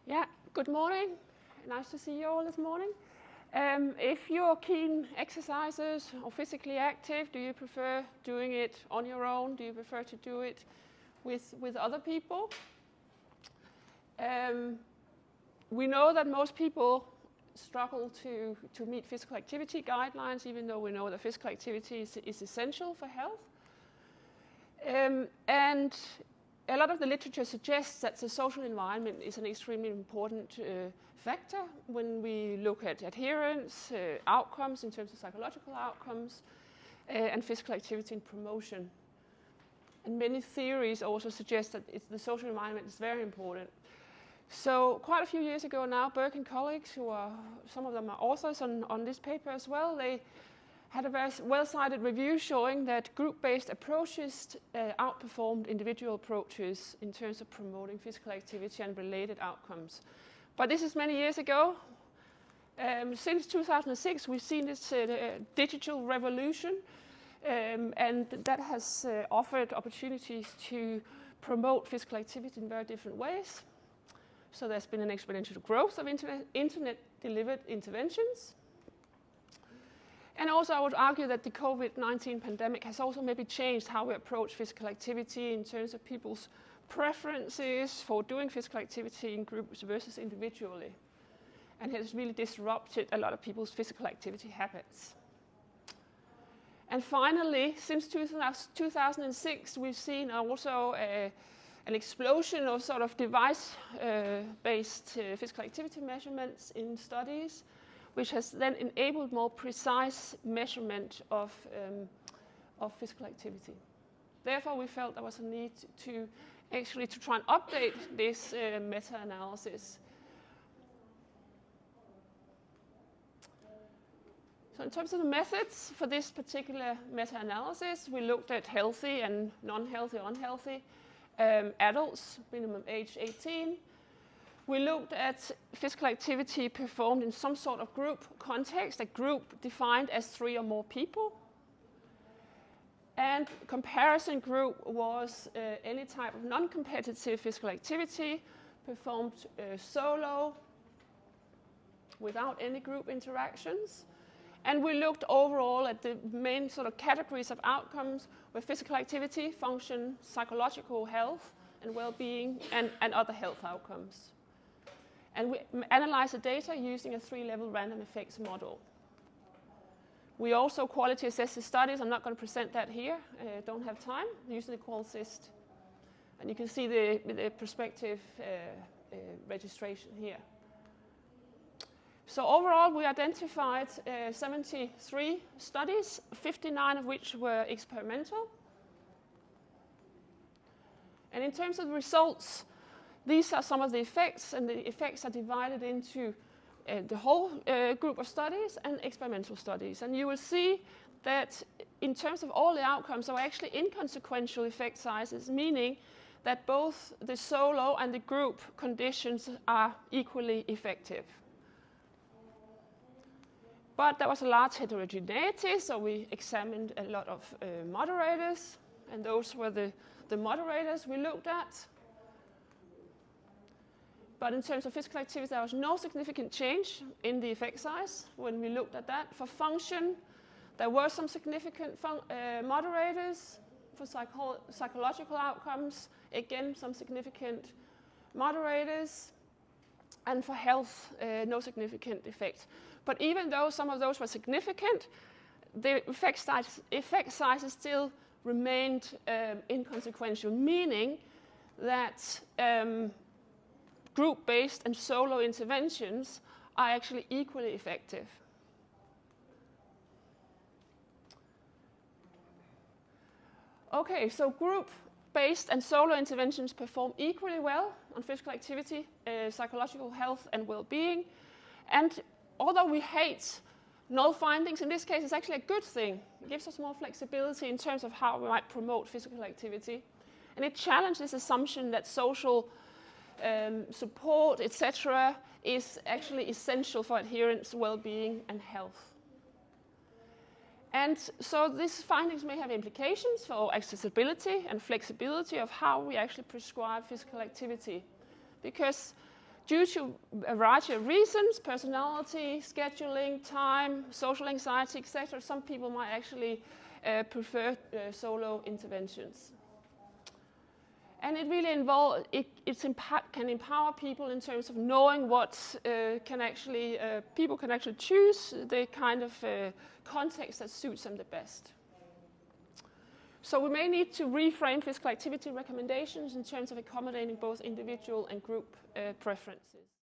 Yeah, good morning. Nice to see you all this morning. If you're keen exercisers or physically active, do you prefer doing it on your own? Do you prefer to do it with other people? We know that most people struggle to meet physical activity guidelines, even though we know that physical activity is essential for health. And a lot of the literature suggests that the social environment is an extremely important factor when we look at adherence, outcomes in terms of psychological outcomes, and physical activity and promotion. And many theories also suggest that the social environment is very important. So quite a few years ago now, Burke and colleagues, some of them are authors on this paper as well, they had a very well-cited review showing that group-based approaches outperformed individual approaches in terms of promoting physical activity and related outcomes. But this is many years ago. Since 2006, we've seen this digital revolution, and that has offered opportunities to promote physical activity in very different ways. So there's been an exponential growth of internet-delivered interventions. And also I would argue that the COVID-19 pandemic has also maybe changed how we approach physical activity in terms of people's preferences for doing physical activity in groups versus individually. And has really disrupted a lot of people's physical activity habits. And finally, since 2006, we've seen also an explosion of sort of device-based physical activity measurements in studies, which has then enabled more precise measurement of physical activity. Therefore, we felt there was a need to try and update this meta-analysis. So in terms of the methods for this particular meta-analysis, we looked at healthy and non-healthy, unhealthy adults, minimum age 18. We looked at physical activity performed in some sort of group context, a group defined as 3 or more people. And comparison group was any type of non-competitive physical activity performed solo, without any group interactions. And we looked overall at the main sort of categories of outcomes were physical activity, function, psychological health and well-being, and other health outcomes. And we analyzed the data using a 3-level random effects model. We also quality assessed the studies. I'm not going to present that here. Don't have time. Using the QualSyst. And you can see the prospective registration here. So overall, we identified 73 studies, 59 of which were experimental. And in terms of the results, these are some of the effects, and the effects are divided into the whole group of studies and experimental studies. And you will see that in terms of all the outcomes are actually inconsequential effect sizes, meaning that both the solo and the group conditions are equally effective. But there was a large heterogeneity, so we examined a lot of moderators, and those were the moderators we looked at. But in terms of physical activity, there was no significant change in the effect size when we looked at that. For function, there were some significant moderators. For psychological outcomes, again, some significant moderators. And for health, no significant effect. But even though some of those were significant, the effect sizes still remained inconsequential, meaning that group-based and solo interventions are actually equally effective. Okay, so group-based and solo interventions perform equally well on physical activity, psychological health, and well-being. And although we hate null findings, in this case, it's actually a good thing. It gives us more flexibility in terms of how we might promote physical activity. And it challenges this assumption that social support, etc., is actually essential for adherence, well-being, and health. And so these findings may have implications for accessibility and flexibility of how we actually prescribe physical activity. Because Due to a variety of reasons, personality, scheduling, time, social anxiety, etc., some people might actually prefer solo interventions. And it really can empower people in terms of knowing what people can actually choose the kind of context that suits them the best. So we may need to reframe physical activity recommendations in terms of accommodating both individual and group preferences.